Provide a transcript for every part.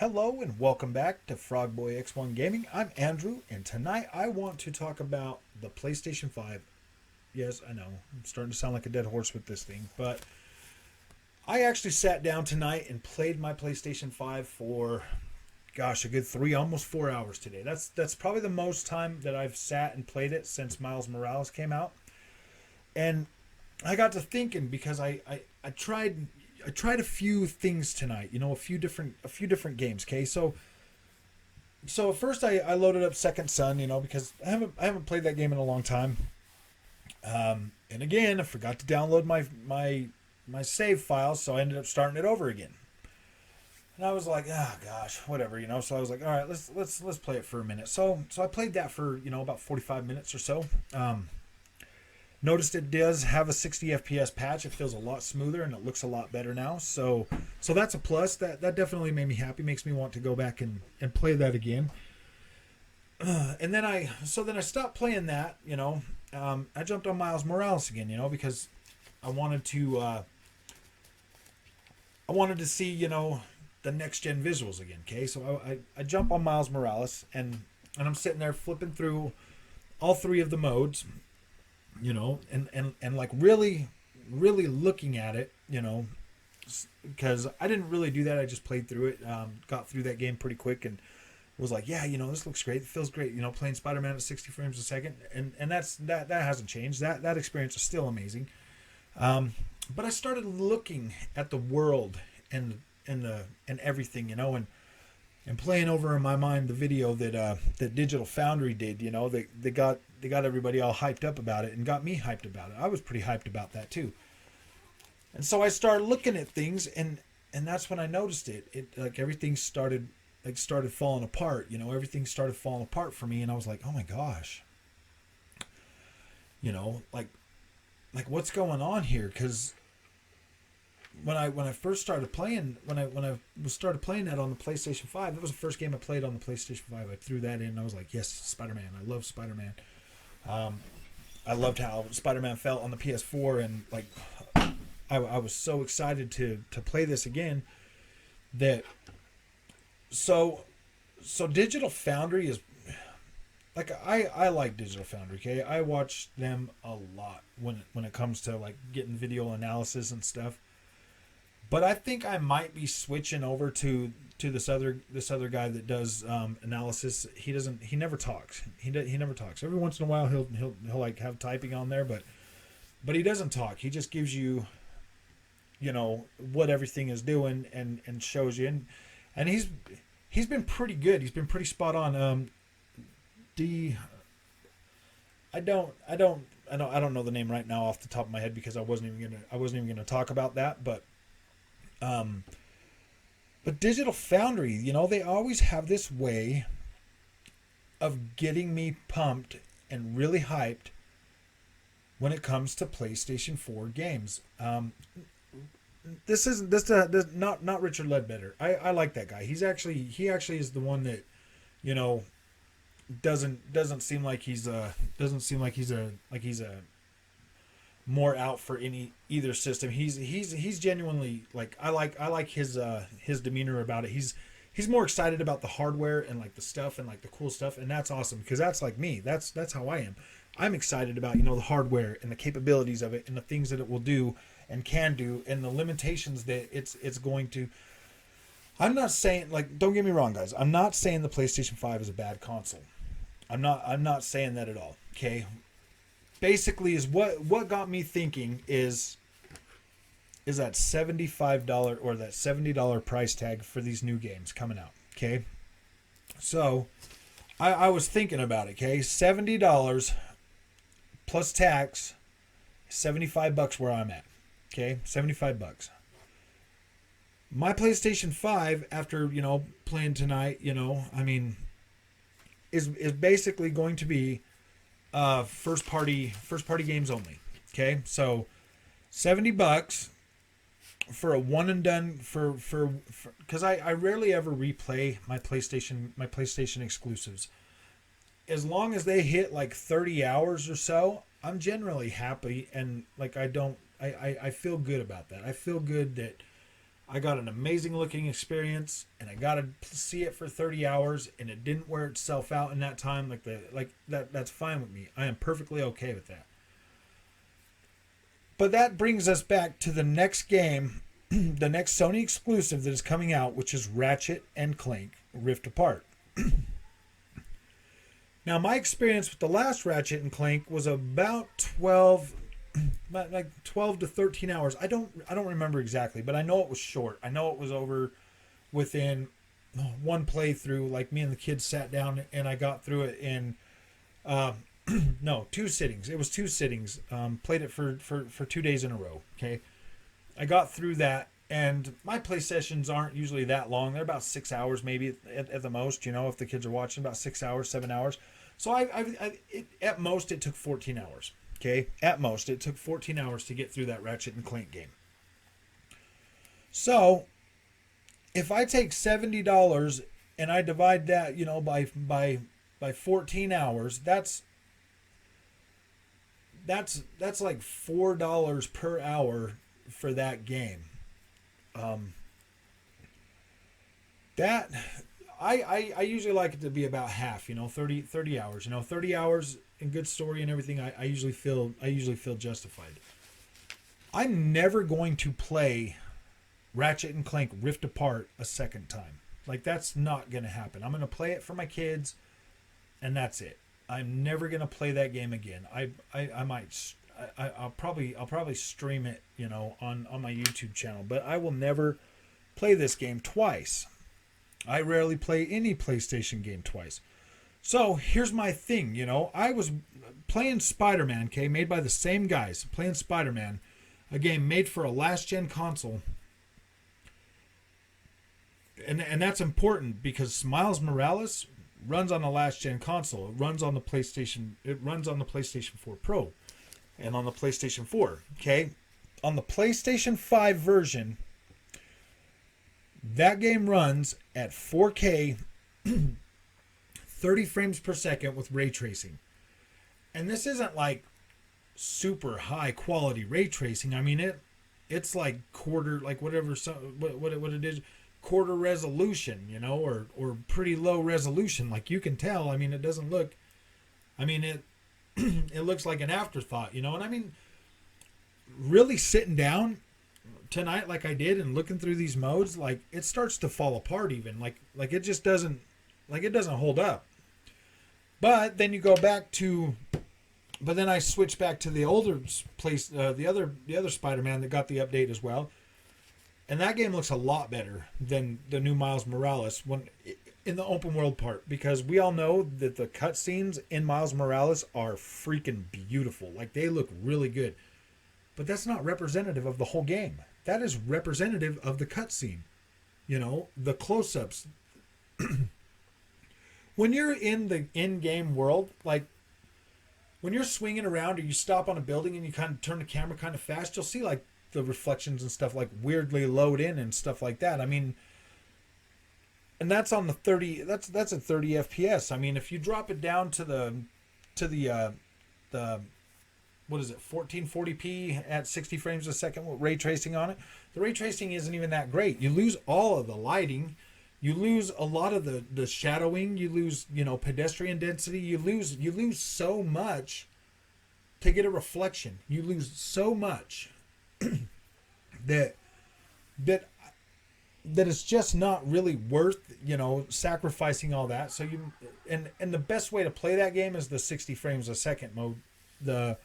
Hello and welcome back to Frogboy X1 Gaming. I'm Andrew, and tonight I want to talk about the PlayStation 5. Yes, I know, I'm starting to sound like a dead horse with this thing, but I actually sat down tonight and played my PlayStation 5 for, gosh, a good 3, almost 4 hours today. That's probably the most time that I've sat and played it since Miles Morales came out. And I got to thinking because I tried a few things tonight, a few different games. Okay, so at first I loaded up Second Son, because I haven't played that game in a long time. And again, I forgot to download my save file, so I ended up starting it over again. And I was like, oh gosh, whatever. So I was like, all right, let's play it for a minute. So I played that for about 45 minutes or so. Noticed it does have a 60 FPS patch. It feels a lot smoother and it looks a lot better now. So that's a plus. That definitely made me happy. Makes me want to go back and play that again. And then I stopped playing that. I jumped on Miles Morales again. Because I wanted to see the next gen visuals again. Okay, so I jump on Miles Morales and I'm sitting there flipping through all three of the modes, and like really looking at it, because I didn't really do that. I just played through it, got through that game pretty quick, and was like, yeah, this looks great. It feels great, playing Spider-Man at 60 frames a second, and that hasn't changed. That experience is still amazing. But I started looking at the world and everything, and playing over in my mind the video that Digital Foundry did. They got everybody all hyped up about it and got me hyped about it. I was pretty hyped about that too. And so I started looking at things, and that's when I noticed it. It like everything started falling apart. Everything started falling apart for me, and I was like, oh my gosh. Like what's going on here? Because when I first started playing, when I started playing that on the PlayStation 5, that was the first game I played on the PlayStation 5. I threw that in and I was like, yes, Spider-Man. I love Spider-Man. I loved how Spider-Man felt on the PS4, and like I was so excited to play this again. That so Digital Foundry is like I like Digital Foundry. Okay, I watch them a lot when it comes to like getting video analysis and stuff. But I think I might be switching over to this other guy that does analysis. He never talks. He never talks. Every once in a while he'll like have typing on there, but he doesn't talk. He just gives you what everything is doing and shows you, and he's been pretty good. He's been pretty spot on. D I don't know the name right now off the top of my head because I wasn't even gonna talk about that, um, but Digital Foundry, they always have this way of getting me pumped and really hyped when it comes to PlayStation 4 games. This not Richard Ledbetter. I like that guy. He actually is the one that, you know, doesn't seem like he's a more out for either system. He's genuinely like I like his demeanor about it. He's more excited about the hardware and like the stuff and like the cool stuff, and that's awesome because that's like me. That's how I am. I'm excited about the hardware and the capabilities of it and the things that it will do and can do and the limitations that it's going to. I'm not saying, like, don't get me wrong, guys. I'm not saying the PlayStation 5 is a bad console. I'm not saying that at all. Okay. Basically, is what got me thinking is that $75 or that $70 price tag for these new games coming out. Okay. So I was thinking about it. Okay, $70 plus tax, $75 where I'm at. Okay, $75. My PlayStation 5, after playing tonight, I mean, is basically going to be first party games only. Okay, so $70 for a one and done for because I rarely ever replay my PlayStation exclusives. As long as they hit like 30 hours or so, I'm generally happy, and like I feel good about that. I feel good that I got an amazing looking experience, and I got to see it for 30 hours, and it didn't wear itself out in that time. That's fine with me. I am perfectly okay with that. But that brings us back to the next game, the next Sony exclusive that is coming out, which is Ratchet and Clank Rift Apart. Now, my experience with the last Ratchet and Clank was about 12 to 13 hours. I don't remember exactly, but I know it was short. I know it was over within one playthrough. Like, me and the kids sat down and I got through it in no, 2 sittings. It was 2 sittings. Played it for 2 days in a row. Okay, I got through that, and my play sessions aren't usually that long. They're about 6 hours, maybe at the most. You know, if the kids are watching, about 6 hours, 7 hours. So at most it took 14 hours. Okay, at most it took 14 hours to get through that Ratchet and Clank game. So if I take $70 and I divide that, you know, by 14 hours, that's like $4 per hour for that game. That I usually like it to be about half, you know, 30 hours. You know, 30 hours and good story and everything, I usually feel justified. I'm never going to play Ratchet and Clank Rift Apart a second time. Like, that's not going to happen. I'm going to play it for my kids, and that's it. I'm never going to play that game again. I'll probably stream it, you know, on my YouTube channel, but I will never play this game twice. I rarely play any PlayStation game twice. So here's my thing, you know, I was playing Spider-Man, okay, made by the same guys, playing Spider-Man, a game made for a last-gen console. And that's important because Miles Morales runs on a last-gen console. It runs on the PlayStation 4 Pro and on the PlayStation 4, okay? On the PlayStation 5 version, that game runs at 4K 30 frames per second with ray tracing. And this isn't like super high quality ray tracing. I mean, it's like quarter, like what it is, quarter resolution, you know, or pretty low resolution. Like, you can tell, I mean, it doesn't look, I mean, it looks like an afterthought, you know. And I mean, really sitting down tonight like I did and looking through these modes, like, it starts to fall apart even. Like it just doesn't, like, it doesn't hold up. But then you go back to, but then I switch back to the older place, the other Spider-Man that got the update as well, and that game looks a lot better than the new Miles Morales when in the open world part, because we all know that the cutscenes in Miles Morales are freaking beautiful. Like, they look really good, but that's not representative of the whole game. That is representative of the cutscene. You know, the close-ups. When you're in the in-game world, like when you're swinging around or you stop on a building and you kind of turn the camera kind of fast, you'll see like the reflections and stuff like weirdly load in and stuff like that. I mean, and that's on the 30. That's at 30 FPS. I mean, if you drop it down to the what is it, 1440p at 60 frames a second with ray tracing on it, the ray tracing isn't even that great. You lose all of the lighting. You lose a lot of the shadowing. You lose, you know, pedestrian density. You lose so much to get a reflection. You lose so much that it's just not really worth, you know, sacrificing all that. So you and the best way to play that game is the 60 frames a second mode, the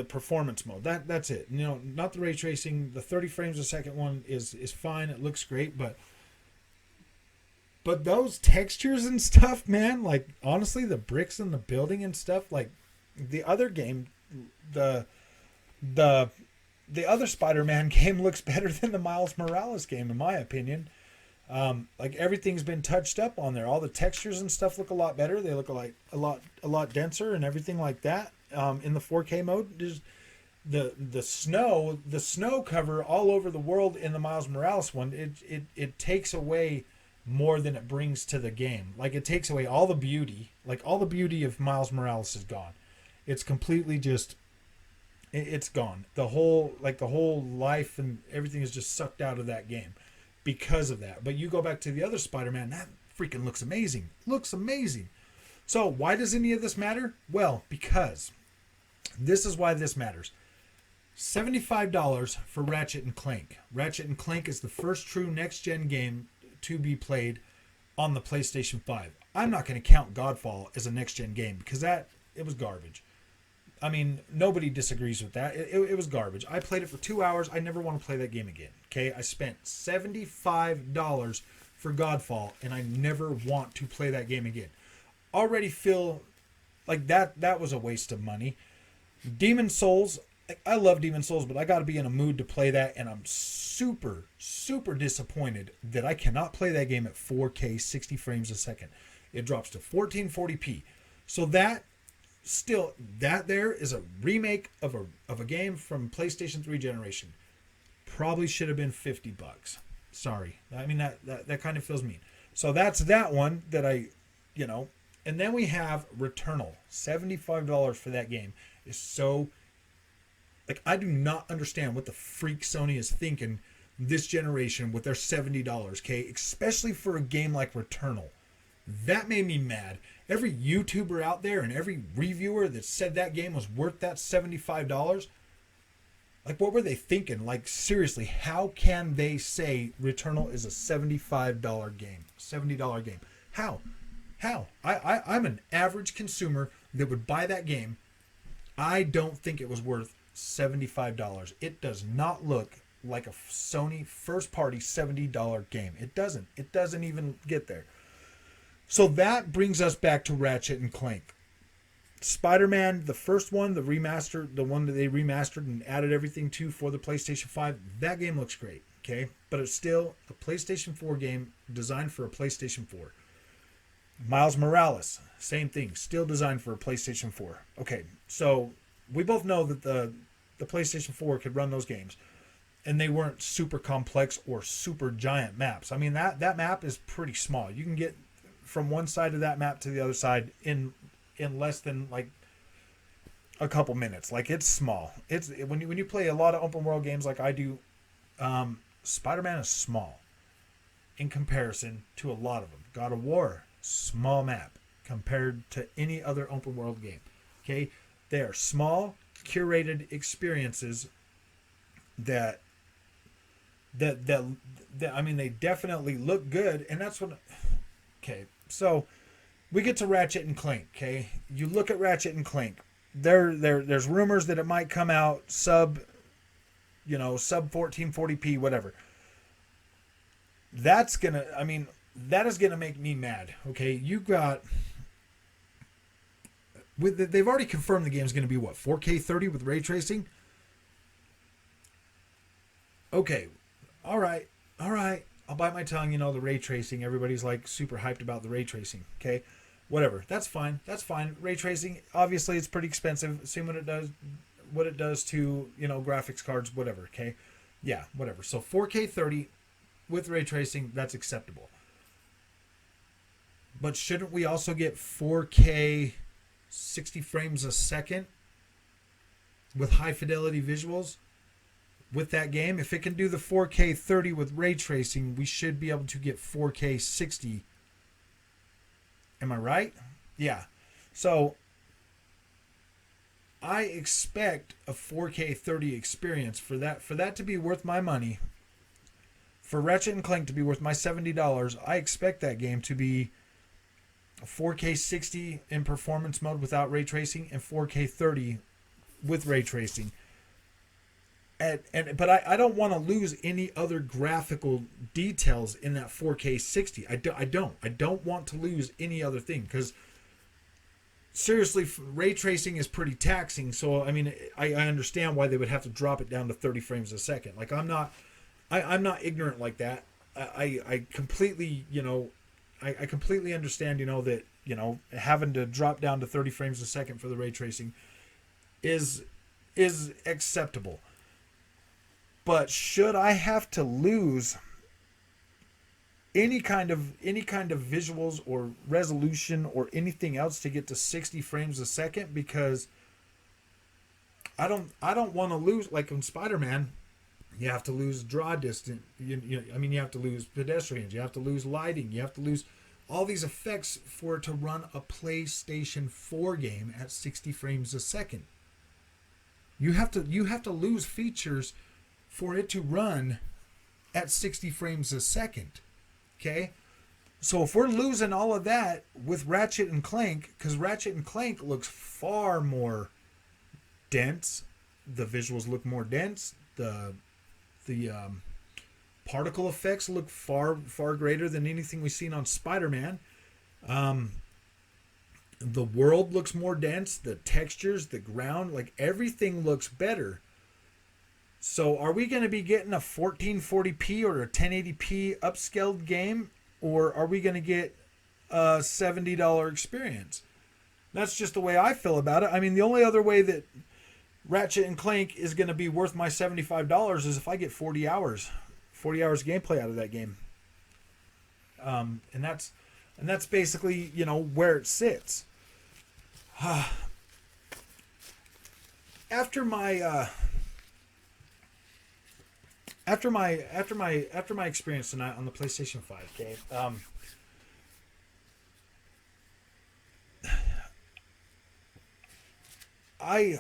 performance mode. That's it. You know, not the ray tracing. The 30 frames a second one is fine. It looks great, but those textures and stuff, man, like, honestly, the bricks in the building and stuff, like the other game, the other Spider-Man game looks better than the Miles Morales game, in my opinion. Like, everything's been touched up on there. All the textures and stuff look a lot better. They look like a lot denser and everything like that. In the 4K mode, there's the snow cover all over the world in the Miles Morales one. It takes away more than it brings to the game. Like, it takes away all the beauty. Like, all the beauty of Miles Morales is gone. It's completely just It's gone. The whole life and everything is just sucked out of that game because of that. But you go back to the other Spider-Man, that freaking looks amazing. Looks amazing. So why does any of this matter? Well, because this is why this matters. $75 for Ratchet and Clank. Ratchet and Clank is the first true next-gen game to be played on the PlayStation 5. I'm not going to count Godfall as a next-gen game because it was garbage. I mean, nobody disagrees with that. It was garbage. I played it for 2 hours. I never want to play that game again. Okay, I spent $75 for Godfall, and I never want to play that game again. Already feel like that was a waste of money. Demon Souls, I love Demon Souls, but I got to be in a mood to play that, and I'm super, super disappointed that I cannot play that game at 4K 60 frames a second. It drops to 1440p. So that there is a remake of a game from PlayStation 3 generation. Probably should have been $50. Sorry. I mean, that kind of feels mean. So that's that one that and then we have Returnal. $75 for that game is so, like, I do not understand what the freak Sony is thinking this generation with their $70, okay? Especially for a game like Returnal. That made me mad. Every YouTuber out there and every reviewer that said that game was worth that $75, like, what were they thinking? Like, seriously, how can they say Returnal is a $75 game? $70 game. How? I'm an average consumer that would buy that game. I don't think it was worth $75. It does not look like a Sony first-party $70 game. It doesn't even get there. So that brings us back to Ratchet and Clank. Spider-Man, the first one, the remaster, the one that they remastered and added everything to for the PlayStation 5, that game looks great, okay? But it's still a PlayStation 4 game designed for a PlayStation 4. Miles Morales, same thing, still designed for a PlayStation 4. Okay, so we both know that the PlayStation 4 could run those games, and they weren't super complex or super giant maps. I mean, that map is pretty small. You can get from one side of that map to the other side in less than like a couple minutes. Like, it's small. It's when you play a lot of open world games like I do, Spider-Man is small in comparison to a lot of them. God of War, small map compared to any other open world game. Okay, they are small, curated experiences that I mean, they definitely look good, and that's what. Okay, so we get to Ratchet and Clank. Okay, you look at Ratchet and Clank. There's rumors that it might come out sub 1440p, whatever. That is gonna make me mad. Okay, you got they've already confirmed the game's gonna be what, 4K 30 with ray tracing. Okay, all right. I'll bite my tongue. The ray tracing. Everybody's like super hyped about the ray tracing. Okay, whatever. That's fine. Ray tracing. Obviously, it's pretty expensive. See what it does to graphics cards. Whatever. Okay, yeah, whatever. So 4K 30 with ray tracing, that's acceptable. But shouldn't we also get 4K 60 frames a second with high fidelity visuals? With that game, if it can do the 4K 30 with ray tracing, we should be able to get 4K 60. Am I right? Yeah. So I expect a 4K 30 experience for that to be worth my money. For Ratchet and Clank to be worth my $70, I expect that game to be 4K 60 in performance mode without ray tracing and 4K 30 with ray tracing. But I don't want to lose any other graphical details in that 4K 60. I don't want to lose any other thing, because seriously, ray tracing is pretty taxing. So I mean, I understand why they would have to drop it down to 30 frames a second. Like, I'm not ignorant like that. I completely I completely understand that having to drop down to 30 frames a second for the ray tracing is acceptable. But should I have to lose any kind of visuals or resolution or anything else to get to 60 frames a second? Because I don't want to lose, like in Spider-Man. You have to lose draw distance. You have to lose pedestrians. You have to lose lighting. You have to lose all these effects for it to run a PlayStation 4 game at 60 frames a second. You have to lose features for it to run at 60 frames a second. Okay? So if we're losing all of that with Ratchet and Clank, because Ratchet and Clank looks far more dense, the visuals look more dense, the particle effects look far greater than anything we've seen on Spider-Man. The world looks more dense, the textures, the ground, like everything looks better. So are we going to be getting a 1440p or a 1080p upscaled game, or are we going to get a $70 experience? That's just the way I feel about it. I mean, the only other way that Ratchet and Clank is going to be worth my $75 is if I get 40 hours of gameplay out of that game. And that's basically, where it sits. After my experience tonight on the PlayStation 5, okay, I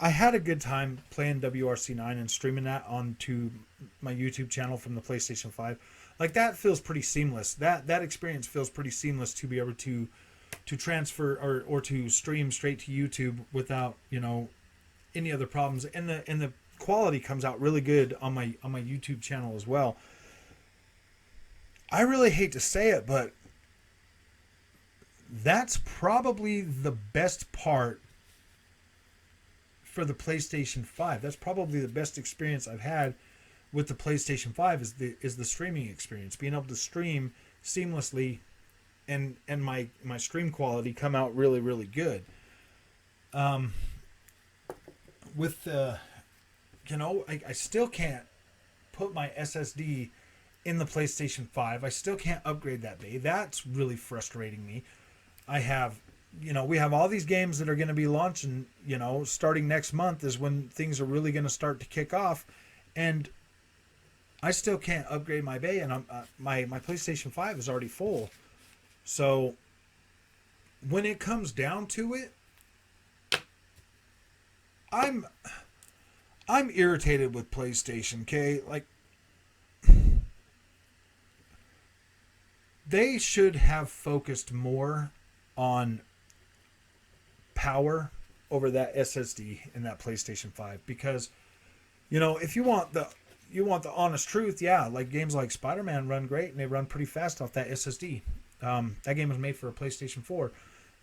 had a good time playing WRC9 and streaming that onto my YouTube channel from the PlayStation 5. Like, that feels pretty seamless. That experience feels pretty seamless to be able to transfer or to stream straight to YouTube without, any other problems. And the quality comes out really good on my YouTube channel as well. I really hate to say it, but that's probably the best part for the PlayStation 5. That's probably the best experience I've had with the PlayStation 5 is the streaming experience. Being able to stream seamlessly and my stream quality come out really, really good. I still can't put my SSD in the PlayStation 5. I still can't upgrade that bay. That's really frustrating me. We have all these games that are going to be launching, starting next month is when things are really going to start to kick off. And I still can't upgrade my bay, and my PlayStation 5 is already full. So when it comes down to it, I'm irritated with PlayStation, okay? Like, they should have focused more on power over that SSD in that PlayStation 5, because if you want the honest truth, yeah, like games like Spider-Man run great and they run pretty fast off that SSD. That game was made for a PlayStation 4.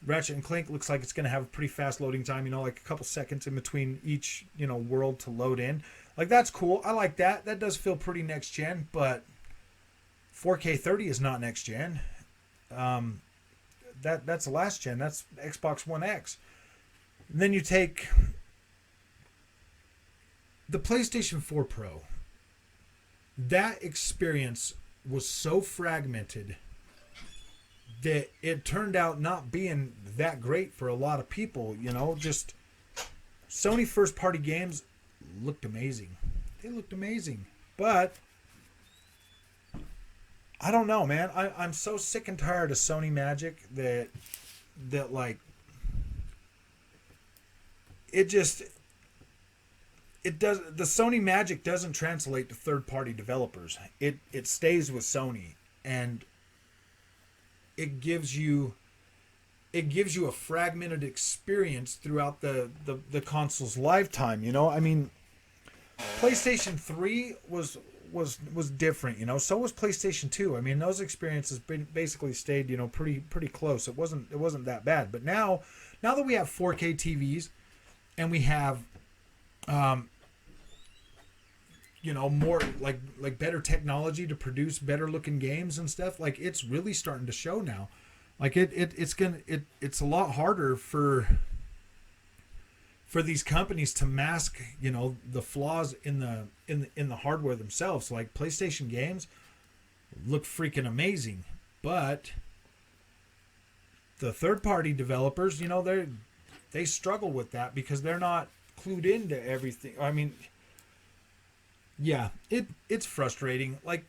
Ratchet and Clank looks like it's going to have a pretty fast loading time, like a couple seconds in between each world to load in. Like, that's cool. I like that. That does feel pretty next gen, but 4K 30 is not next gen. That's the last gen. That's Xbox One X. And then you take the PlayStation 4 Pro. That experience was so fragmented that it turned out not being that great for a lot of people. Just Sony first party games looked amazing. They looked amazing. But I don't know, man. I'm so sick and tired of Sony magic that like it does. The Sony magic doesn't translate to third party developers. It stays with Sony, and it gives you a fragmented experience throughout the console's lifetime. I mean, PlayStation 3 was different, so was PlayStation 2. I mean, those experiences basically stayed, pretty close. It wasn't that bad. But now that we have 4K TVs and we have more like better technology to produce better looking games and stuff, like, it's really starting to show now. Like, it's a lot harder for these companies to mask, the flaws in the hardware themselves. Like, PlayStation games look freaking amazing, but the third party developers, they struggle with that because they're not clued into everything. I mean, yeah, it's frustrating. Like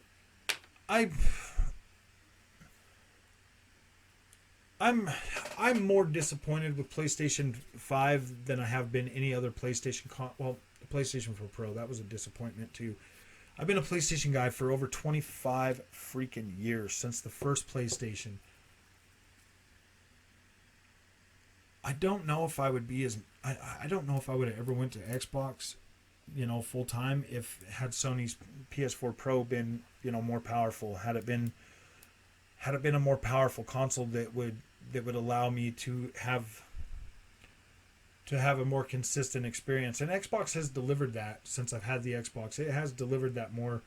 I I'm I'm more disappointed with PlayStation 5 than I have been any other well, the PlayStation 4 Pro, that was a disappointment too. I've been a PlayStation guy for over 25 freaking years, since the first PlayStation. I don't know if I would be as I don't know if I would have ever went to Xbox, full time, if had Sony's PS4 Pro been, more powerful. Had it been a more powerful console that would allow me to have a more consistent experience. And Xbox has delivered that. Since I've had the Xbox, it has delivered that more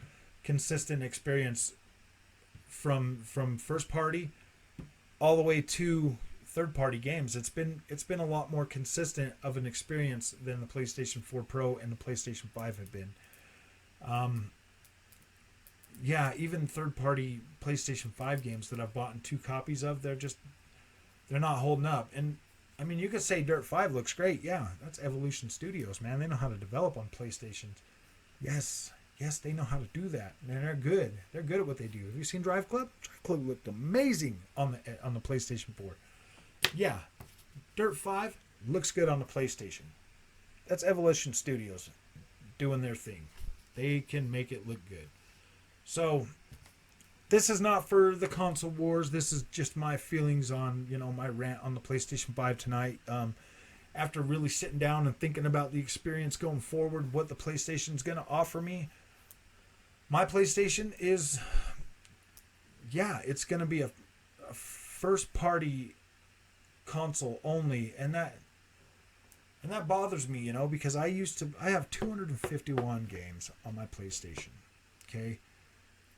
consistent experience from first party all the way to third party games. It's been a lot more consistent of an experience than the PlayStation 4 Pro and the PlayStation 5 have been. Yeah, even third party PlayStation 5 games that I've bought in two copies of, they're not holding up. And I mean, you could say Dirt 5 looks great. Yeah, that's Evolution Studios, man. They know how to develop on PlayStations. Yes, they know how to do that. And they're good. They're good at what they do. Have you seen Drive Club? Drive Club looked amazing on the PlayStation 4. Yeah, Dirt 5 looks good on the PlayStation. That's Evolution Studios doing their thing. They can make it look good. So, this is not for the console wars. This is just my feelings on, my rant on the PlayStation 5 tonight. After really sitting down and thinking about the experience going forward, what the PlayStation is going to offer me, my PlayStation is, it's going to be a first-party console only, and that bothers me, because I have 251 games on my PlayStation. Okay,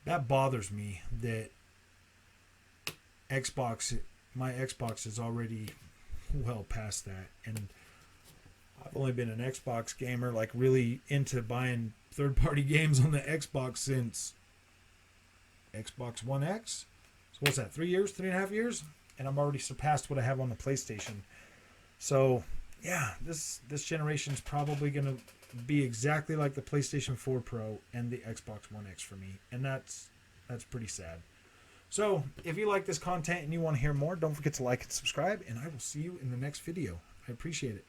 that bothers me that my Xbox is already well past that, and I've only been an Xbox gamer, like really into buying third-party games on the Xbox since Xbox One X. So what's that? 3.5 years, and I'm already surpassed what I have on the PlayStation. So yeah, this generation is probably going to be exactly like the PlayStation 4 Pro and the Xbox One X for me, and that's pretty sad. So if you like this content and you want to hear more, don't forget to like and subscribe, and I will see you in the next video. I appreciate it.